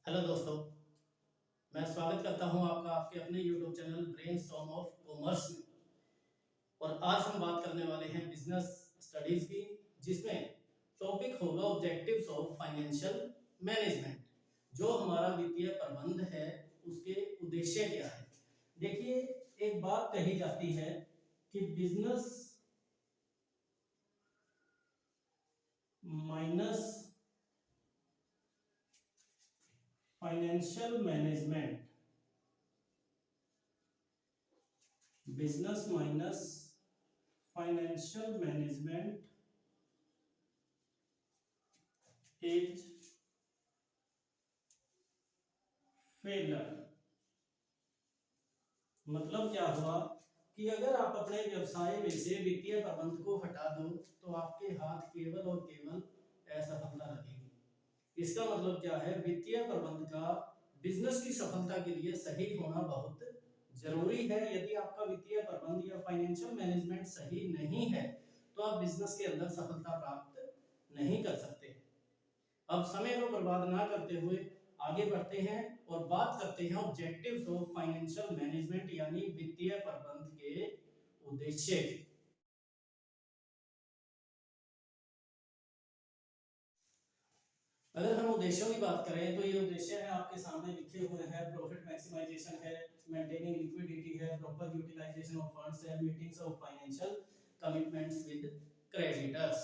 Hello दोस्तों, मैं स्वागत करता हूं आपका आपके अपने YouTube channel brainstorm of commerce में। और आज हम बात करने वाले हैं बिजनेस स्टडीज की, जिसमें टॉपिक होगा ऑब्जेक्टिव्स ऑफ फाइनेंशियल मैनेजमेंट। जो हमारा वित्तीय प्रबंध है उसके उद्देश्य क्या है। देखिए, एक बात कही जाती है कि business minus financial management, business minus financial management is failure. मतलब क्या हुआ कि अगर आप अपने व्यवसाय में से वित्तीय प्रबंध को हटा दो तो आपके हाथ केवल और केवल असफलता लगेगी। इसका मतलब क्या है, वित्तीय प्रबंध का बिजनेस की सफलता के लिए सही होना बहुत जरूरी है। यदि आपका वित्तीय प्रबंध या फाइनेंशियल मैनेजमेंट सही नहीं है तो आप बिजनेस के अंदर सफलता प्राप्त नहीं कर सकते। अब समय को बर्बाद ना करते हुए आगे बढ़ते हैं और बात करते हैं ऑब्जेक्टिव्स ऑफ फाइनेंशियल मैनेजमेंट यानी वित्तीय प्रबंध के उद्देश्य। अगर हम उद्देश्यों की बात करें तो ये उद्देश्य है आपके सामने लिखे हुए हैं। प्रॉफिट मैक्सिमाइजेशन है, मेंटेनिंग लिक्विडिटी है, प्रॉपर यूटिलाइजेशन ऑफ फंड्स है, meetings of financial commitments with creditors.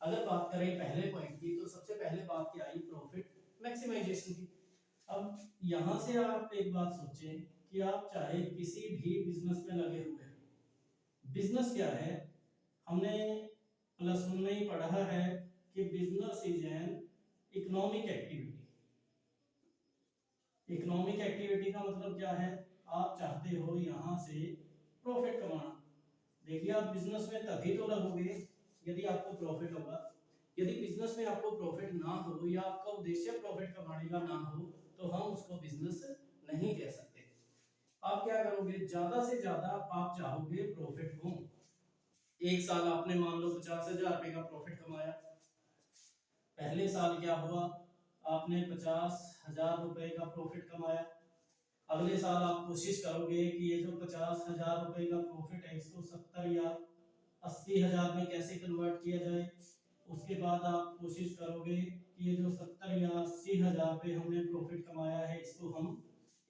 अगर बात करें पहले पॉइंट की तो सबसे पहले बात क्या आई, प्रॉफिट मैक्सिमाइजेशन की। अब यहाँ से आप एक बात सोचें कि आप चाहे किसी भी बिजनेस में लगे हुए हैं। बिजनेस क्या है, हमने प्लस वन में ही पढ़ा है कि business is an economic activity. Economic activity का मतलब क्या है, आप चाहते हो यहाँ से प्रॉफिट कमाना। देखिए, आप बिजनेस में तभी तो लगोगे यदि आपको प्रॉफिट होगा। यदि बिजनेस में आपको प्रॉफिट ना हो या आपका उद्देश्य प्रॉफिट कमाने का ना हो तो हम उसको बिजनेस नहीं कह सकते। आप क्या करोगे, ज्यादा से ज्यादा आप चाहोगे प्रॉफिट हो। एक साल आपने मान लो 50,000 रुपए का प्रॉफिट कमाया। पहले साल क्या हुआ, आपने 50,000 रुपए का प्रॉफिट कमाया। अगले साल आप कोशिश करोगे कि ये जो 50,000 रुपए का प्रॉफिट है इसको 70 या 80,000 में कैसे कन्वर्ट किया जाए। उसके बाद आप कोशिश करोगे कि ये जो 70 या 80,000 पे हमने प्रॉफिट कमाया है इसको हम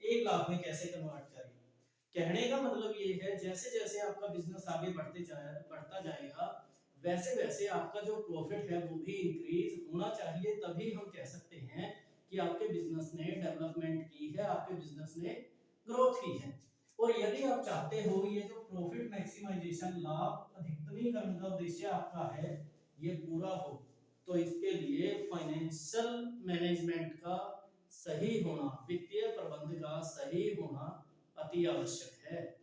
1 लाख में कैसे कन्वर्ट करें। कहने का मतलब ये है, जैसे जैसे आपका बिजनेस आगे बढ़ता जाएगा वैसे वैसे आपका जो प्रॉफिट है वो भी इंक्रीज होना चाहिए। तभी हम कह सकते हैं कि आपके बिजनेस ने डेवलपमेंट की है, आपके बिजनेस ने ग्रोथ की है। और यदि आप चाहते हो ये जो प्रॉफिट मैक्सिमाइजेशन, लाभ अधिकतमीकरण का उद्देश्य आपका है ये पूरा हो, तो इसके लिए फाइनेंशियल मैनेजमेंट का सही होना, वित्तीय प्रबंध का सही होना अति आवश्यक है।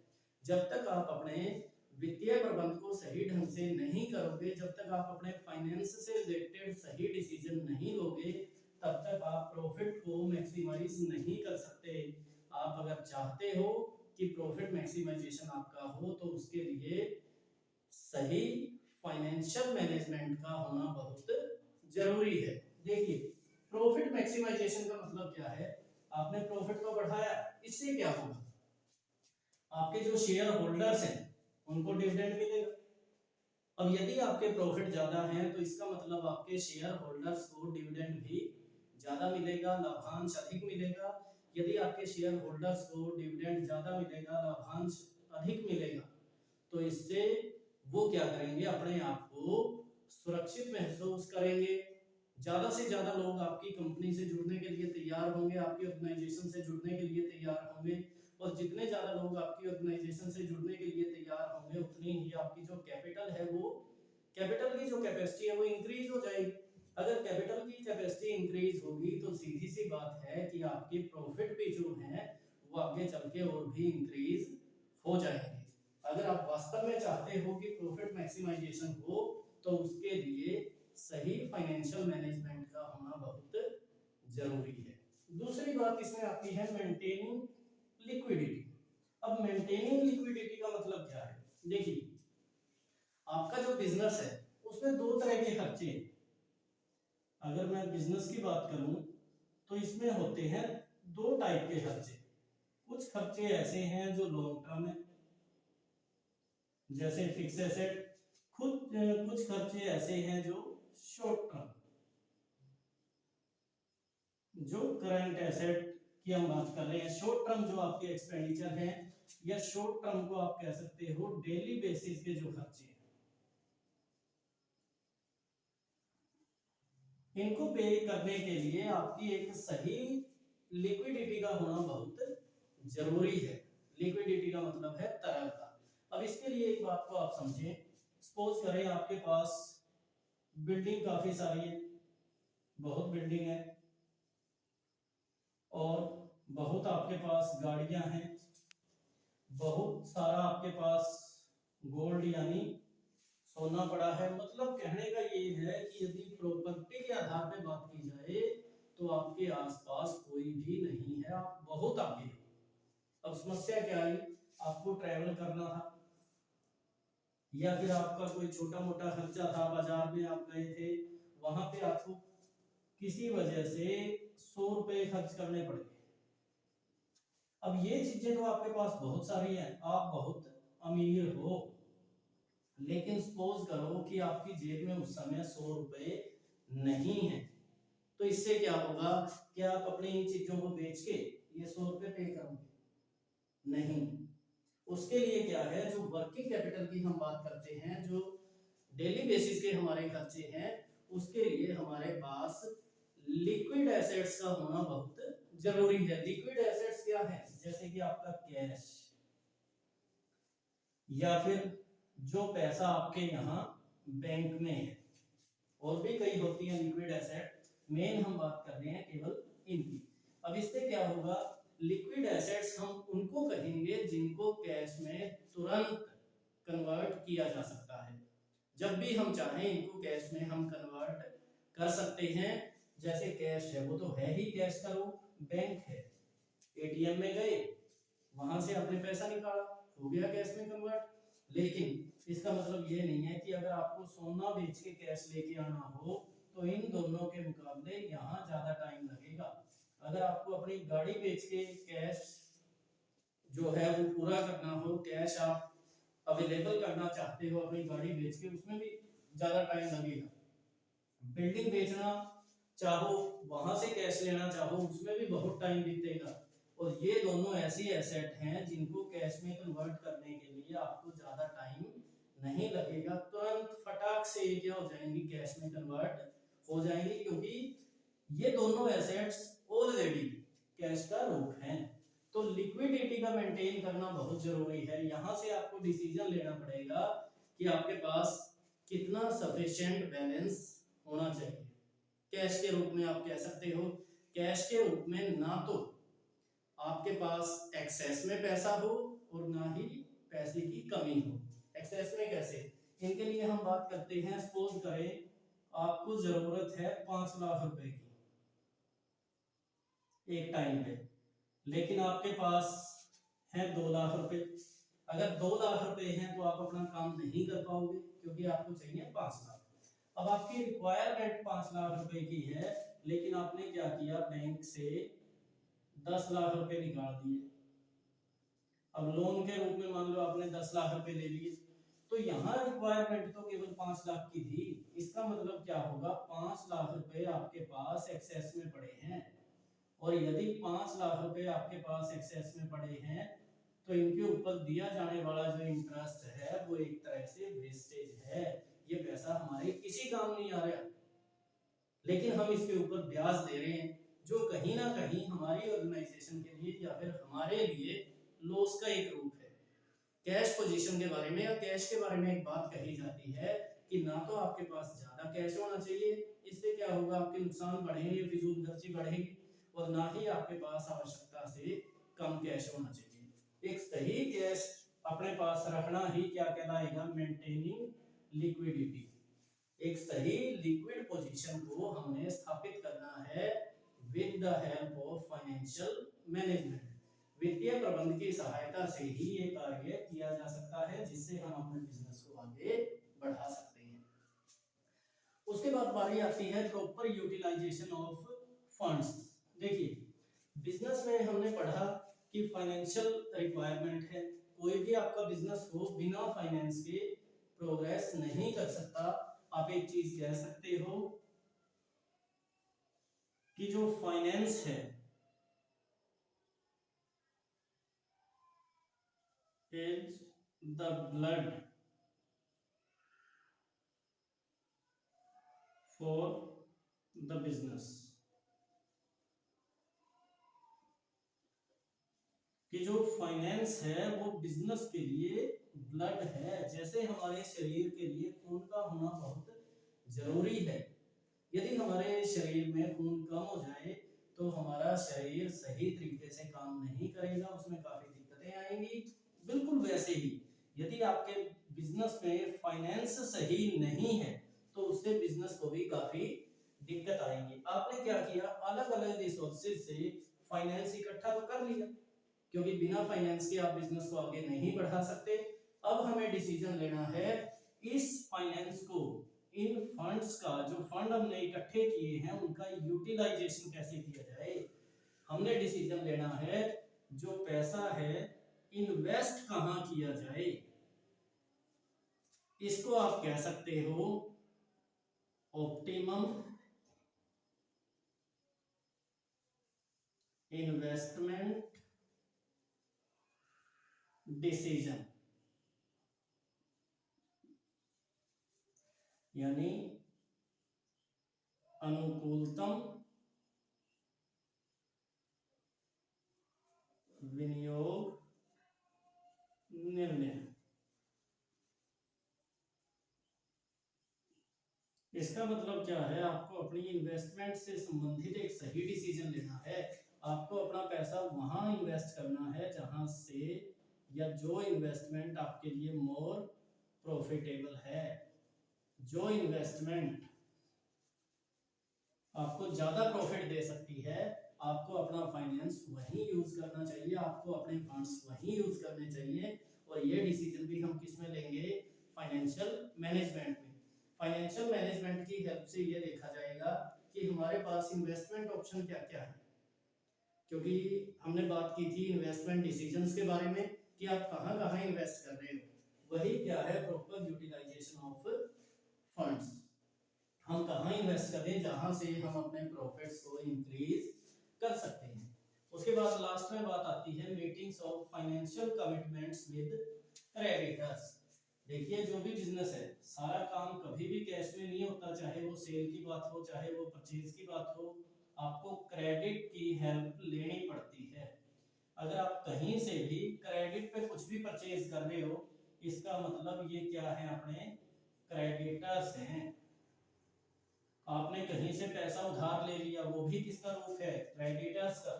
जब तक आप अपने वित्तीय प्रबंध को सही ढंग से नहीं करोगे, जब तक आप अपने फाइनेंस से रिलेटेड सही डिसीजन नहीं लोगे, तब तक आप प्रॉफिट को मैक्सिमाइज नहीं कर सकते। आप अगर चाहते हो कि प्रॉफिट मैक्सिमाइजेशन आपका हो तो उसके लिए सही फाइनेंशियल मैनेजमेंट का होना बहुत जरूरी है। देखिए, प्रॉफिट मैक्सिमाइजेशन का मतलब क्या है, आपने प्रॉफिट को बढ़ाया, इससे क्या होगा, आपके जो शेयर होल्डर्स हैं उनको डिविडेंड मिलेगा। अब यदि आपके प्रॉफिट ज्यादा है तो इसका मतलब आपके शेयर होल्डर्स को डिविडेंड भी ज्यादा मिलेगा, लाभांश अधिक मिलेगा। यदि आपके शेयर होल्डर्स को डिविडेंड ज्यादा मिलेगा, लाभांश अधिक मिलेगा, तो इससे वो क्या करेंगे, अपने आप को सुरक्षित महसूस करेंगे। ज्यादा से ज्यादा लोग आपकी कंपनी से जुड़ने के लिए तैयार होंगे, आपकी ऑर्गेनाइजेशन से जुड़ने के लिए तैयार होंगे। और जितने ज्यादा लोग आपकी ऑर्गेनाइजेशन से जुड़ने के लिए तैयार होंगे उतनी ही आपकी जो कैपिटल है, वो कैपिटल की जो कैपेसिटी है वो इंक्रीज हो जाएगी। अगर कैपिटल की कैपेसिटी इंक्रीज होगी तो सीधी सी बात है कि आपके प्रॉफिट भी जो है वो आगे चल के और भी इंक्रीज हो जाएंगे। अगर आप वास्तव में चाहते हो कि प्रॉफिट मैक्सिमाइजेशन हो तो उसके लिए सही फाइनेंशियल मैनेजमेंट का होना बहुत जरूरी है। दूसरी बात इसमें आती है मेंटेनिंग लिक्विडिटी। अब मेंटेनिंग लिक्विडिटी का मतलब क्या है, देखिए, आपका जो बिजनेस है उसमें दो तरह के खर्चे हैं। अगर मैं बिजनेस की बात करूं तो इसमें होते हैं दो टाइप के खर्चे। कुछ खर्चे ऐसे हैं जो लॉन्ग टर्म है, जैसे फिक्स एसेट। कुछ खर्चे ऐसे हैं जो शॉर्ट टर्म, जो करंट एसेट की हम बात कर रहे हैं। शॉर्ट टर्म जो आपके एक्सपेंडिचर हैं, या शॉर्ट टर्म को आप कह सकते हो डेली बेसिस के जो खर्चे हैं, इनको पे करने के लिए आपकी एक सही लिक्विडिटी का होना बहुत जरूरी है। लिक्विडिटी का मतलब है तरलता। अब इसके लिए एक बात को आप समझें। सपोज करें आपके पास बिल्डिंग काफी सारी है, बहुत बिल्डिंग है, और बहुत आपके पास गाड़ियां हैं, बहुत सारा आपके पास गोल्ड यानी सोना पड़ा है। मतलब कहने का ये है कि यदि प्रॉपर्टी के आधार पे बात की जाए तो आपके आसपास कोई भी नहीं है, आप बहुत आगे हो। अब समस्या क्या आई, आपको ट्रैवल करना था, या फिर आपका कोई छोटा मोटा खर्चा था, बाजार में आप गए थे, वहां पे आपको किसी वजह से 100 रुपए खर्च करने पड़ गए। अब ये चीजें तो आपके पास बहुत सारी हैं, आप बहुत अमीर हो, लेकिन सपोज करो कि आपकी जेब में उस समय 100 रुपए नहीं है, तो इससे क्या होगा? क्या आप अपनी इन चीजों को बेच के ये 100 रुपए पे करोगे? नहीं। उसके लिए क्या है, जो वर्किंग कैपिटल की हम बात करते हैं, जो डेली बेसिस के हमारे खर्चे हैं, उसके लिए हमारे पास लिक्विड एसेट्स का होना बहुत जरूरी है। लिक्विड एसेट्स क्या है? जैसे कि आपका कैश, या फिर जो पैसा आपके यहाँ बैंक में है, और भी कई होती है लिक्विड एसेट, मेन हम बात कर रहे हैं केवल इनकी। अब इससे क्या होगा, लिक्विड एसेट्स हम उनको कहेंगे जिनको कैश में तुरंत कन्वर्ट किया जा सकता है। जब भी हम चाहें इनको कैश में हम कन्वर्ट कर सकते हैं। जैसे कैश है, वो तो है ही कैश का रूप, बैंक है, एटीएम में गए, वहां से आपने पैसा निकाला, हो गया कैश में कन्वर्ट। लेकिन इसका मतलब ये नहीं है कि अगर आपको सोना बेच के कैश लेके आना हो तो इन दोनों के मुकाबले यहाँ ज्यादा टाइम लगेगा। अगर आपको अपनी गाड़ी बेच के कैश जो है वो पूरा करना हो, कैश आप अवेलेबल करना चाहते हो अपनी गाड़ी बेच के, उसमें भी ज्यादा टाइम लगेगा। बिल्डिंग बेचना चाहो, वहां से कैश लेना चाहो, उसमें भी बहुत टाइम बीतेगा। और ये दोनों ऐसी एसेट हैं जिनको कैश में कन्वर्ट करने के लिए आपको ज्यादा टाइम नहीं लगेगा, तुरंत फटाक से ये क्या हो जाएंगी, कैश में कन्वर्ट हो जाएंगी, क्योंकि ये दोनों एसेट्स ऑलरेडी कैश का रूप हैं। तो लिक्विडिटी का मेंटेन करना बहुत जरूरी है। यहाँ से आपको डिसीजन लेना पड़ेगा कि आपके पास कितना सफिशिएंट बैलेंस होना चाहिए। कैश के रूप में आप कह सकते हो, कैश के रूप में ना तो आपके पास एक्सेस में पैसा हो और ना ही पैसे की कमी हो। एक्सेस में कैसे? इनके लिए हम बात करते हैं, सपोज करें आपको जरूरत है 5 लाख रुपए की एक टाइम पे, लेकिन आपके पास है 2 लाख रुपए। अगर 2 लाख रुपए हैं तो आप अपना काम नहीं कर पाओगे, क्योंकि आपको चाहिए 5 लाख। अब आपकी रिक्वायरमेंट 5 लाख रुपए की है, लेकिन आपने क्या किया, बैंक से 10 लाख रुपए निकाल दिए। अब लोन के रूप में मान लो आपने 10 लाख रुपए ले लिए, तो यहाँ रिक्वायरमेंट तो केवल 5 लाख की थी। इसका मतलब क्या होगा, 5 लाख रुपए आपके पास एक्सेस में पड़े हैं। और यदि 5 लाख रुपए आपके पास एक्सेस में पड़े हैं तो इनके ऊपर दिया जाने वाला जो इंटरेस्ट है वो एक तरह से वेस्टेज है। ये पैसा हमारे किसी काम नहीं आ रहा, लेकिन हम इसके ऊपर ब्याज दे रहे हैं, जो कहीं ना कहीं हमारी ऑर्गेनाइजेशन के लिए या फिर हमारे लिए लॉस का एक रूप है। कैश पोजीशन के बारे में या कैश के बारे में एक बात कही जाती है कि ना तो आपके पास ज्यादा कैश होना चाहिए, इससे क्या होगा, आपके नुकसान बढ़ेंगे, फिजूल खर्ची बढ़ेगी, और ना ही आपके पास आवश्यकता से कम कैश होना चाहिए। एक सही कैश अपने पास रखना ही क्या कहलाएगा, मेंटेनिंग लिक्विडिटी। एक सही लिक्विड पोजीशन को हमने स्थापित करना है with the help of financial management. वित्तीय प्रबंधन की सहायता से ही ये कार्य किया जा सकता है, जिससे हम अपने बिजनेस को आगे बढ़ा सकते हैं। उसके बाद बारी आती है प्रॉपर यूटिलाइजेशन ऑफ फंड्स। देखिए बिजनेस में हमने पढ़ा कि फाइनेंशियल रिक्वायरमेंट है, कोई भी आपका बिजनेस हो बिना फाइनेंस के प्रोग्रेस नहीं कर सकता। आप एक चीज कह सकते हो कि जो फाइनेंस है is the blood for the business, कि जो फाइनेंस है वो बिजनेस के लिए ब्लड है। जैसे हमारे शरीर के लिए खून का होना बहुत जरूरी है, यदि हमारे शरीर में खून कम हो जाए तो हमारा शरीर सही तरीके से काम नहीं करेगा, उसमें काफी दिक्कतें आएंगी। बिल्कुल वैसे ही यदि आपके बिजनेस में फाइनेंस सही नहीं है तो उससे बिजनेस को भी काफी दिक्कत आएंगी। आपने क्या किया, अलग अलग रिसोर्सेज से फाइनेंस इकट्ठा तो कर लिया, क्योंकि बिना फाइनेंस के आप बिजनेस को आगे नहीं बढ़ा सकते। अब हमें डिसीजन लेना है इस फाइनेंस को, इन फंड्स का, जो फंड हमने इकट्ठे किए हैं उनका यूटिलाइजेशन कैसे किया जाए। हमने डिसीजन लेना है जो पैसा है इन्वेस्ट कहां किया जाए। इसको आप कह सकते हो ऑप्टिमम इन्वेस्टमेंट डिसीजन, यानी अनुकूलतम विनियोग निर्णय। इसका मतलब क्या है, आपको अपनी इन्वेस्टमेंट से संबंधित एक सही डिसीजन लेना है। आपको अपना पैसा वहां इन्वेस्ट करना है जहां से, या जो इन्वेस्टमेंट आपके लिए मोर प्रॉफिटेबल है, जो इन्वेस्टमेंट आपको ज्यादा प्रॉफिट दे सकती है, आपको अपना फाइनेंस वहीं यूज करना चाहिए, आपको अपने फंड्स वहीं यूज करने चाहिए। और ये डिसीजन भी हम किस में लेंगे, फाइनेंशियल मैनेजमेंट में। फाइनेंशियल मैनेजमेंट की हेल्प से ये देखा जाएगा कि हमारे पास इन्वेस्टमेंट ऑप्शन क्या क्या है, क्योंकि हमने बात की थी इन्वेस्टमेंट डिसीजंस के बारे में कि आप कहां कहां इन्वेस्ट कर रहे हो। वही क्या है, प्रॉपर यूटिलाइजेशन ऑफ फंड्स। हम कहां इन्वेस्ट करें जहां से हम अपने प्रॉफिट्स को इंक्रीज कर सकते हैं। उसके बाद लास्ट में बात आती है meetings of financial commitments with creditors. देखिए जो भी बिजनेस है सारा काम कभी भी कैश में नहीं होता, चाहे वो सेल की बात हो चाहे वो परचेज की बात हो, आपको क्रेडिट की हेल्प लेनी पड़ती है। अगर आप कहीं से भी क्रेडिट पे कुछ भी परचेज कर रहे हो, इसका मतलब ये क्या है, अपने क्रेडिटर्स हैं। आपने कहीं से पैसा उधार ले लिया, वो भी किसका रूप है, क्रेडिटर्स का।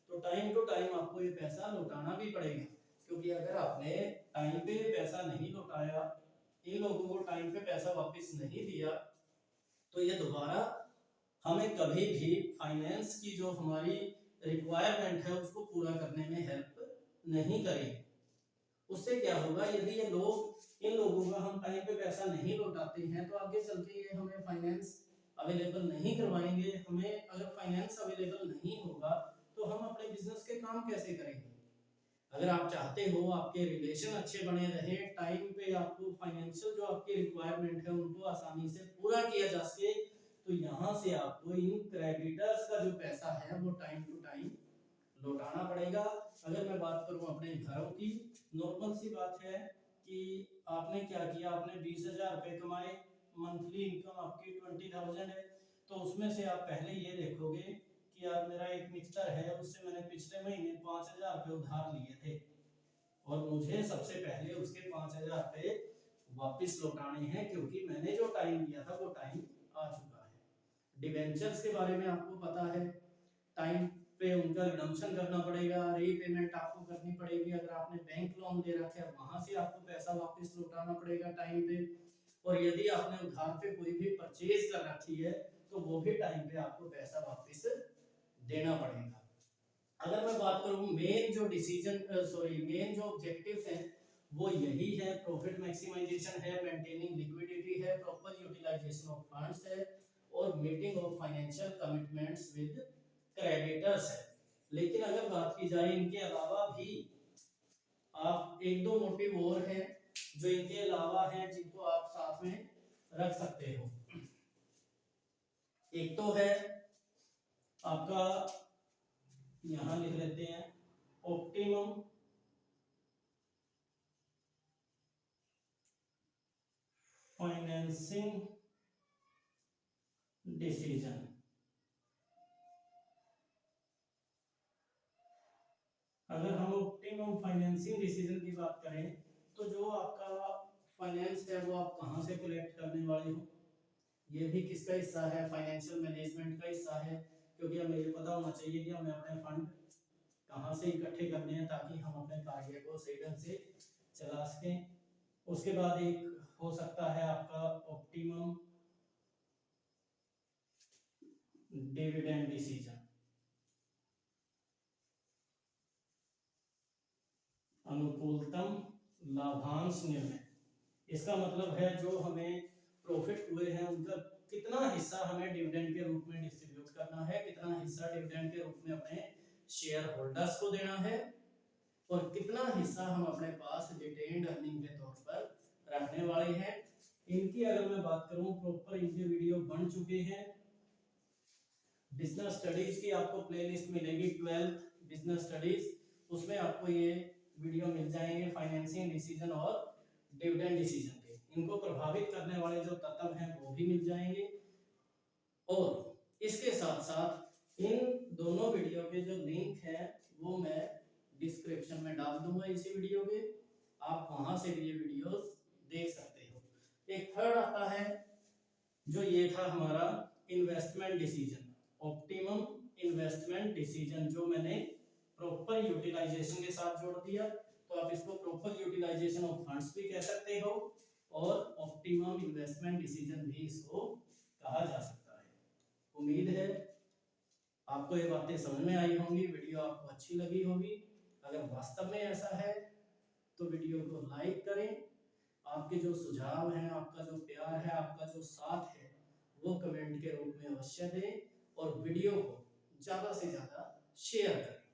तो टाइम टू टाइम आपको ये पैसा लौटाना भी पड़ेगा, क्योंकि अगर आपने टाइम पे पैसा नहीं लौटाया, इन लोगों को टाइम पे पैसा वापस नहीं दिया, तो ये दोबारा हमें कभी भी फाइनेंस की जो हमारी रिक्वायरमेंट है उसको पूरा करने में हेल्प नहीं करेगी। उससे क्या होगा, यदि ये लोग, इन लोगों का हम टाइम पे पैसा नहीं लौटाते हैं तो आगे चल के ये हमें फाइनेंस अवेलेबल नहीं करवाएंगे। हमें अगर फाइनेंस अवेलेबल नहीं होगा तो हम अपने बिजनेस के काम कैसे करेंगे। अगर आप चाहते हो आपके रिलेशन अच्छे बने रहे, टाइम पे आपको फाइनेंशियल जो आपकी रिक्वायरमेंट है उनको आसानी से पूरा किया जा सके, तो यहाँ से आपको इन क्रेडिटर्स का जो पैसा है वो टाइम टू टाइम लौटाना पड़ेगा। अगर मैं बात करूं अपने घरों की, नॉर्मल सी बात है कि आपने क्या किया, आपने 20,000 रुपए कमाए, मंथली इनकम आपकी 20,000 है, तो उसमें से आप पहले ये देखोगे कि यार मेरा एक मित्र है उससे मैंने पिछले महीने 5,000 रुपए उधार लिए थे और मुझे सबसे पहले उसके 5,000 रुपए वापस लौटाने हैं, क्योंकि मैंने जो टाइम दिया था वो टाइम आ चुका है। डिवेंचर्स के बारे में आपको पता है, टाइम पे उनका रिडम्पशन करना पड़ेगा, रीपेमेंट आपको करनी पड़ेगी। अगर आपने बैंक लोन ले रखा है वहां से आपको पैसा वापस लौटाना पड़ेगा टाइम पे। और यदि आपने उधार पे कोई भी परचेज कर रखी है तो वो भी टाइम पे आपको पैसा वापस देना पड़ेगा। अगर मैं बात करूं मेन जो मेन जो ऑब्जेक्टिव्स हैं वो यही है, प्रॉफिट मैक्सिमाइजेशन है, मेंटेनिंग लिक्विडिटी है, प्रॉपर यूटिलाइजेशन ऑफ फंड्स है, और meeting of financial commitments with creditors है। लेकिन अगर बात की जाए इनके अलावा भी आप एक दो मोटिव और हैं जो इनके अलावा हैं जिनको आप साथ में रख सकते हो। एक तो है आपका, यहां लिख लेते हैं, ऑप्टिमम फाइनेंसिंग डिसीजन। अगर हम ऑप्टिमम फाइनेंसिंग डिसीजन की बात करें तो जो आपका फाइनेंस है वो आप कहां से कलेक्ट करने वाले हो, ये भी किसका हिस्सा है, फाइनेंशियल मैनेजमेंट का हिस्सा है। क्योंकि हमें ये पता होना चाहिए कि हमें अपने फंड कहां से इकट्ठे करने हैं ताकि हम अपने कार्य को सही ढंग से चला सकें। उसके बाद एक हो सकता है आपका ऑप्टिमम डिविडेंड डिसीजन, अनुकूलतम लाभांश निर्णय। इसका मतलब है जो हमें प्रॉफिट हुए हैं उनका कितना हिस्सा हमें डिविडेंड के रूप में डिस्ट्रीब्यूट करना है, कितना हिस्सा डिविडेंड के रूप में अपने शेयर होल्डर्स को देना है, और कितना हिस्सा हम अपने पास रिटेन्ड अर्निंग के तौर पर रखने वाले हैं। इनकी अगर मैं बात करूं, प्रॉपर इनके वीडियो बन चुके हैं। बिजनेस स्टडीज की आपको प्लेलिस्ट मिलेगी 12 बिजनेस स्टडीज, उसमें आपको ये वीडियो मिल जाएंगे फाइनेंसिंग डिसीजन और डिविडेंड डिसीजन के। इनको प्रभावित करने वाले जो तत्व हैं वो भी मिल जाएंगे, और इसके साथ साथ इन दोनों वीडियो के जो लिंक है वो मैं डिस्क्रिप्शन में डाल दूंगा इसी वीडियो के, आप वहां से भी ये वीडियोस देख सकते हो। एक थर्ड आता है जो ये था हमारा investment decision, optimum investment decision, जो मैंने प्रॉपर यूटिलाइजेशन के साथ जोड़ दिया। तो आप इसको प्रॉपर यूटिलाइजेशन ऑफ फंड्स भी कह सकते हो और ऑप्टिमम इन्वेस्टमेंट डिसीजन भी इसको कहा जा सकता है। उम्मीद है आपको ये बातें समझ में आई होंगी, वीडियो आपको अच्छी लगी होगी। अगर वास्तव में ऐसा है तो वीडियो को लाइक करें, आपके जो सुझाव हैं, आपका जो प्यार है, आपका जो साथ है वो कमेंट के रूप में अवश्य दें, और वीडियो को ज़्यादा से ज़्यादा शेयर करें।